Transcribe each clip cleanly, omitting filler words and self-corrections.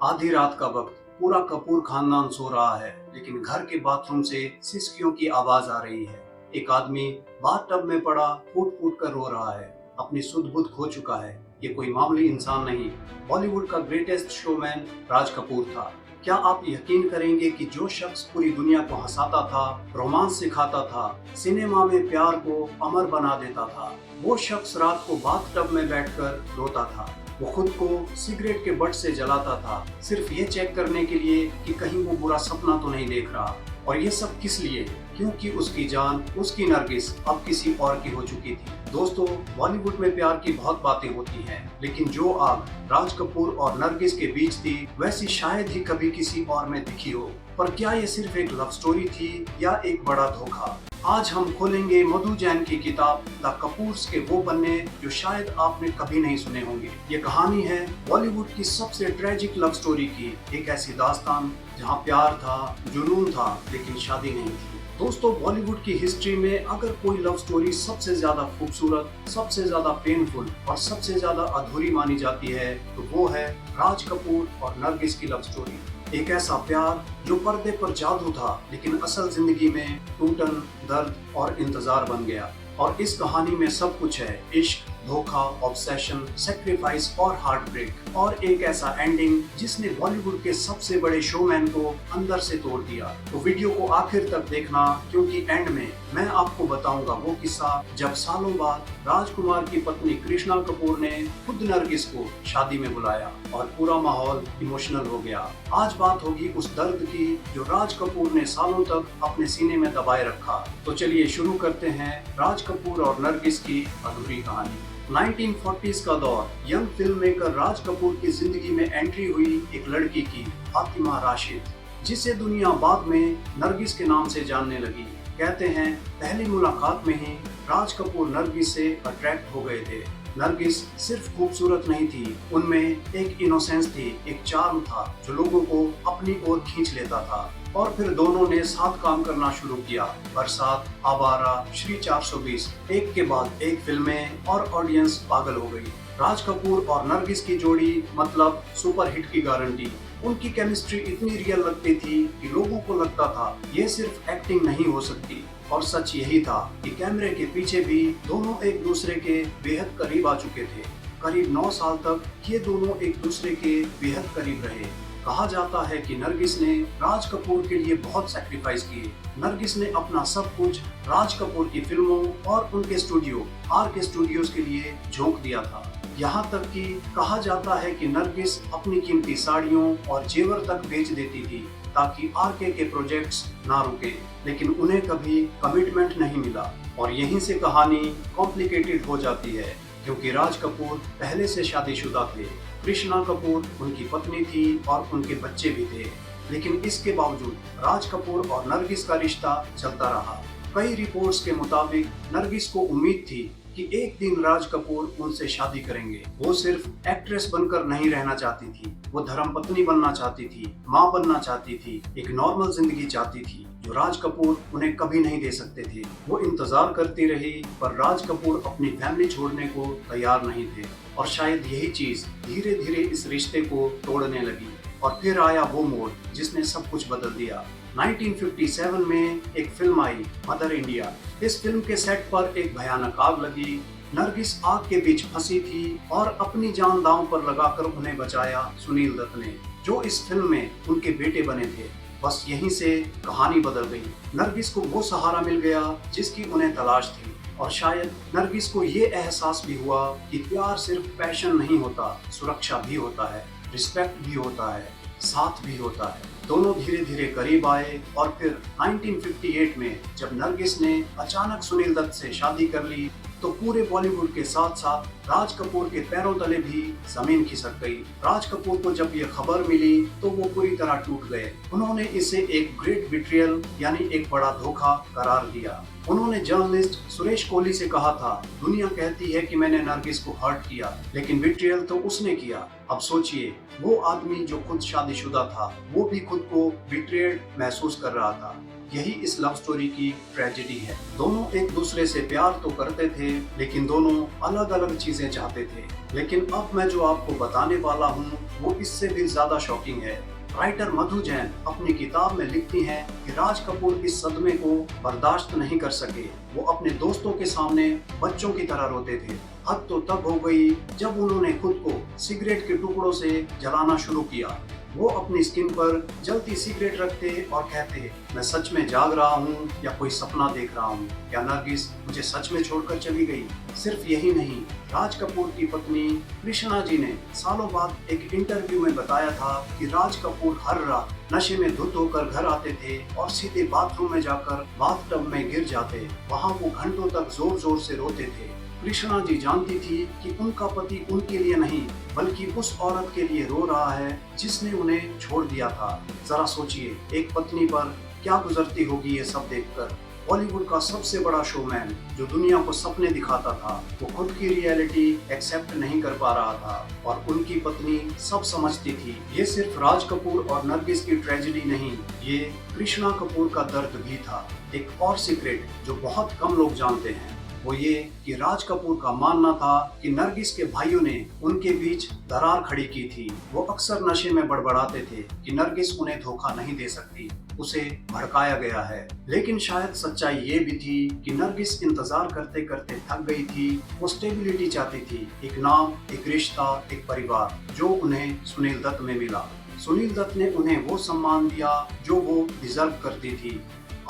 आधी रात का वक्त, पूरा कपूर खानदान सो रहा है, लेकिन घर के बाथरूम से सिसकियों की आवाज आ रही है। एक आदमी बाथटब में पड़ा फूट फूट कर रो रहा है, अपनी सुध बुध खो चुका है। ये कोई मामूली इंसान नहीं, बॉलीवुड का ग्रेटेस्ट शोमैन राज कपूर था। क्या आप यकीन करेंगे कि जो शख्स पूरी दुनिया को हंसाता था, रोमांस सिखाता था, सिनेमा में प्यार को अमर बना देता था, वो शख्स रात को बाथटब में बैठकर रोता था। वो खुद को सिगरेट के बट से जलाता था, सिर्फ ये चेक करने के लिए कि कहीं वो बुरा सपना तो नहीं देख रहा। और ये सब किस लिए? क्योंकि उसकी जान, उसकी नरगिस अब किसी और की हो चुकी थी। दोस्तों, बॉलीवुड में प्यार की बहुत बातें होती हैं, लेकिन जो आग राज कपूर और नरगिस के बीच थी, वैसी शायद ही कभी किसी और में दिखी हो। पर क्या ये सिर्फ एक लव स्टोरी थी या एक बड़ा धोखा? आज हम खोलेंगे मधु जैन की किताब द कपूर्स के वो पन्ने जो शायद आपने कभी नहीं सुने होंगे। ये कहानी है बॉलीवुड की सबसे ट्रेजिक लव स्टोरी की, एक ऐसी दास्तान जहाँ प्यार था, जुनून था, लेकिन शादी नहीं थी। दोस्तों, बॉलीवुड की हिस्ट्री में अगर कोई लव स्टोरी सबसे ज्यादा खूबसूरत, सबसे ज्यादा पेनफुल और सबसे ज्यादा अधूरी मानी जाती है, तो वो है राज कपूर और नरगिस की लव स्टोरी। एक ऐसा प्यार जो पर्दे पर जादू था, लेकिन असल जिंदगी में टूटन, दर्द और इंतजार बन गया। और इस कहानी में सब कुछ है, इश्क, धोखा, ऑब्सेशन, सेक्रीफाइस और हार्ट ब्रेक, और एक ऐसा एंडिंग जिसने बॉलीवुड के सबसे बड़े शोमैन को अंदर से तोड़ दिया। तो वीडियो को आखिर तक देखना, क्योंकि एंड में मैं आपको बताऊंगा वो किस्सा जब सालों बाद राजकुमार की पत्नी कृष्णा कपूर ने खुद नरगिस को शादी में बुलाया और पूरा माहौल इमोशनल हो गया। आज बात होगी उस दर्द की जो राज कपूर ने सालों तक अपने सीने में दबाए रखा। तो चलिए शुरू करते हैं राज कपूर और नरगिस की अधूरी कहानी। 1940s का दौर, young film maker Raj Kapoor की जिंदगी में एंट्री हुई एक लड़की की, फातिमा राशिद, जिसे दुनिया बाद में नरगिस के नाम से जानने लगी। कहते हैं पहली मुलाकात में ही राज कपूर नरगिस से अट्रैक्ट हो गए थे। नरगिस सिर्फ खूबसूरत नहीं थी, उनमें एक इनोसेंस थी, एक चार्म था जो लोगों को अपनी ओर खींच लेता था। और फिर दोनों ने साथ काम करना शुरू किया। बरसात, आवारा, श्री 420, एक के बाद एक फिल्में, और ऑडियंस पागल हो गई। राज कपूर और नरगिस की जोड़ी मतलब सुपरहिट की गारंटी। उनकी केमिस्ट्री इतनी रियल लगती थी कि लोगों को लगता था ये सिर्फ एक्टिंग नहीं हो सकती। और सच यही था कि कैमरे के पीछे भी दोनों एक दूसरे के बेहद करीब आ चुके थे। करीब 9 साल तक ये दोनों एक दूसरे के बेहद करीब रहे। कहा जाता है कि नरगिस ने राज कपूर के लिए बहुत सैक्रिफाइस किए। नरगिस ने अपना सब कुछ राज कपूर की फिल्मों और उनके स्टूडियो RK स्टूडियोज के लिए झोंक दिया था। यहाँ तक कि कहा जाता है कि नरगिस अपनी कीमती साड़ियों और जेवर तक बेच देती थी ताकि RK के प्रोजेक्ट्स ना रुके, लेकिन उन्हें कभी कमिटमेंट नहीं मिला। और यहीं से कहानी कॉम्प्लिकेटेड हो जाती है, क्योंकि राज कपूर पहले से शादीशुदा थे, कृष्णा कपूर उनकी पत्नी थी और उनके बच्चे भी थे। लेकिन इसके बावजूद राज कपूर और नरगिस का रिश्ता चलता रहा। कई रिपोर्ट्स के मुताबिक नरगिस को उम्मीद थी कि एक दिन राज कपूर उनसे शादी करेंगे। वो सिर्फ एक्ट्रेस बनकर नहीं रहना चाहती थी, वो धर्मपत्नी बनना चाहती थी, माँ बनना चाहती थी, एक नॉर्मल जिंदगी चाहती थी जो राज कपूर उन्हें कभी नहीं दे सकते थे। वो इंतजार करती रही, पर राज कपूर अपनी फैमिली छोड़ने को तैयार नहीं थे। और शायद यही चीज धीरे धीरे इस रिश्ते को तोड़ने लगी। और फिर आया वो मोड़ जिसने सब कुछ बदल दिया। 1957 में एक फिल्म आई, मदर इंडिया। इस फिल्म के सेट पर एक भयानक आग लगी। नरगिस आग के बीच फंसी थी और अपनी जान दांव पर लगाकर उन्हें बचाया सुनील दत्त ने, जो इस फिल्म में उनके बेटे बने थे। बस यहीं से कहानी बदल गई। नरगिस को वो सहारा मिल गया जिसकी उन्हें तलाश थी। और शायद नरगिस को ये एहसास भी हुआ कि प्यार सिर्फ पैशन नहीं होता, सुरक्षा भी होता है, रिस्पेक्ट भी होता है, साथ भी होता है। दोनों धीरे धीरे करीब आए। और फिर 1958 में जब नरगिस ने अचानक सुनील दत्त से शादी कर ली, तो पूरे बॉलीवुड के साथ साथ राज कपूर के पैरों तले भी जमीन खिसक गई। राज कपूर को जब ये खबर मिली तो वो पूरी तरह टूट गए। उन्होंने इसे एक ग्रेट बिट्रियल यानी एक बड़ा धोखा करार दिया। उन्होंने जर्नलिस्ट सुरेश कोहली से कहा था, दुनिया कहती है कि मैंने नरगिस को हर्ट किया, लेकिन बिट्रियल तो उसने किया। अब सोचिए, वो आदमी जो खुद शादीशुदा था, वो भी खुद को बिट्रेड महसूस कर रहा था। यही इस लव स्टोरी की ट्रेजेडी है। दोनों एक दूसरे से प्यार तो करते थे, लेकिन दोनों अलग अलग चीजें चाहते थे। लेकिन अब मैं जो आपको बताने वाला हूँ वो इससे भी ज्यादा शॉकिंग है। राइटर मधु जैन अपनी किताब में लिखती हैं कि राज कपूर इस सदमे को बर्दाश्त नहीं कर सके। वो अपने दोस्तों के सामने बच्चों की तरह रोते थे। हद तो तब हो गई जब उन्होंने खुद को सिगरेट के टुकड़ों से जलाना शुरू किया। वो अपनी स्किन पर जलती सिगरेट रखते और कहते, मैं सच में जाग रहा हूँ या कोई सपना देख रहा हूँ? क्या नरगिस मुझे सच में छोड़कर चली गई? सिर्फ यही नहीं, राज कपूर की पत्नी कृष्णा जी ने सालों बाद एक इंटरव्यू में बताया था कि राज कपूर हर रात नशे में धुत होकर घर आते थे और सीधे बाथरूम में जाकर बाथटब में गिर जाते। वहाँ वो घंटों तक जोर जोर से रोते थे। कृष्णा जी जानती थी कि उनका पति उनके लिए नहीं बल्कि उस औरत के लिए रो रहा है जिसने उन्हें छोड़ दिया था। जरा सोचिए, एक पत्नी पर क्या गुजरती होगी ये सब देखकर। बॉलीवुड का सबसे बड़ा शोमैन जो दुनिया को सपने दिखाता था, वो खुद की रियलिटी एक्सेप्ट नहीं कर पा रहा था और उनकी पत्नी सब समझती थी। ये सिर्फ राज कपूर और नरगिस की ट्रेजेडी नहीं, ये कृष्णा कपूर का दर्द भी था। एक और सीक्रेट जो बहुत कम लोग जानते हैं वो ये कि राज कपूर का मानना था कि नरगिस के भाइयों ने उनके बीच दरार खड़ी की थी। वो अक्सर नशे में बड़बड़ाते थे कि नरगिस उन्हें धोखा नहीं दे सकती, उसे भड़काया गया है। लेकिन शायद सच्चाई ये भी थी कि नरगिस इंतजार करते करते थक गई थी। वो स्टेबिलिटी चाहती थी, एक नाम, एक रिश्ता, एक परिवार, जो उन्हें सुनील दत्त में मिला। सुनील दत्त ने उन्हें वो सम्मान दिया जो वो डिजर्व करती थी।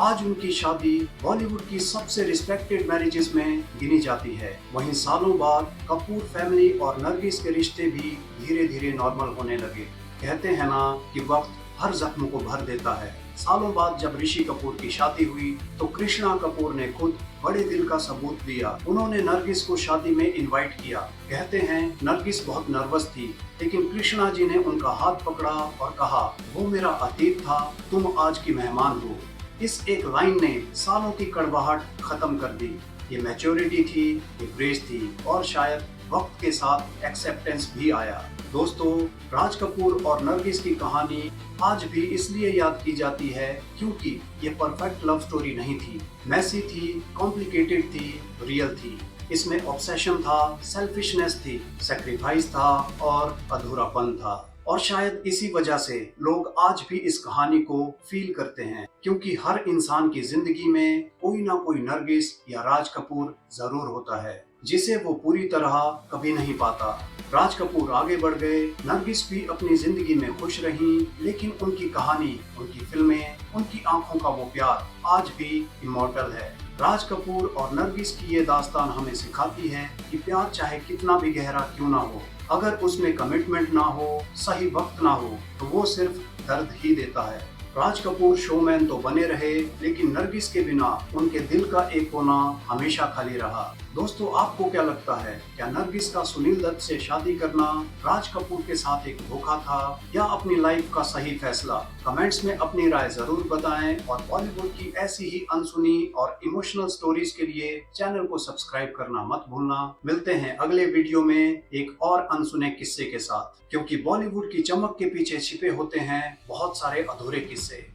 आज उनकी शादी बॉलीवुड की सबसे रिस्पेक्टेड मैरिजेस में गिनी जाती है। वहीं सालों बाद कपूर फैमिली और नरगिस के रिश्ते भी धीरे धीरे नॉर्मल होने लगे। कहते हैं ना कि वक्त हर जख्म को भर देता है। सालों बाद जब ऋषि कपूर की शादी हुई तो कृष्णा कपूर ने खुद बड़े दिल का सबूत दिया। उन्होंने नरगिस को शादी में इनवाइट किया। कहते हैं नरगिस बहुत नर्वस थी, लेकिन कृष्णा जी ने उनका हाथ पकड़ा और कहा, वो मेरा अतीत था, तुम आज की मेहमान हो। इस एक लाइन ने सालों की कड़वाहट खत्म कर दी। ये मैच्योरिटी थी, ये ग्रेस थी और शायद वक्त के साथ एक्सेप्टेंस भी आया। दोस्तों, राज कपूर और नरगिस की कहानी आज भी इसलिए याद की जाती है क्योंकि ये परफेक्ट लव स्टोरी नहीं थी। मैसी थी, कॉम्प्लिकेटेड थी, रियल थी। इसमें ऑब्सेशन था, सेल्फिशनेस थी, सैक्रिफाइस था और अधूरापन था। और शायद इसी वजह से लोग आज भी इस कहानी को फील करते हैं, क्योंकि हर इंसान की जिंदगी में कोई ना कोई नरगिस या राज कपूर जरूर होता है जिसे वो पूरी तरह कभी नहीं पाता। राज कपूर आगे बढ़ गए, नरगिस भी अपनी जिंदगी में खुश रही, लेकिन उनकी कहानी, उनकी फिल्में, उनकी आंखों का वो प्यार आज भी इमॉर्टल है। राज कपूर और नरगिस की ये दास्तान हमें सिखाती है कि प्यार चाहे कितना भी गहरा क्यों ना हो, अगर उसमें कमिटमेंट ना हो, सही वक्त ना हो, तो वो सिर्फ दर्द ही देता है। राज कपूर शोमैन तो बने रहे, लेकिन नरगिस के बिना उनके दिल का एक कोना हमेशा खाली रहा। दोस्तों, आपको क्या लगता है, क्या नरगिस का सुनील दत्त से शादी करना राज कपूर के साथ एक धोखा था या अपनी लाइफ का सही फैसला? कमेंट्स में अपनी राय जरूर बताएं और बॉलीवुड की ऐसी ही अनसुनी और इमोशनल स्टोरीज के लिए चैनल को सब्सक्राइब करना मत भूलना। मिलते हैं अगले वीडियो में एक और अनसुने किस्से के साथ, क्योंकि बॉलीवुड की चमक के पीछे छिपे होते हैं बहुत सारे अधूरे किस्से।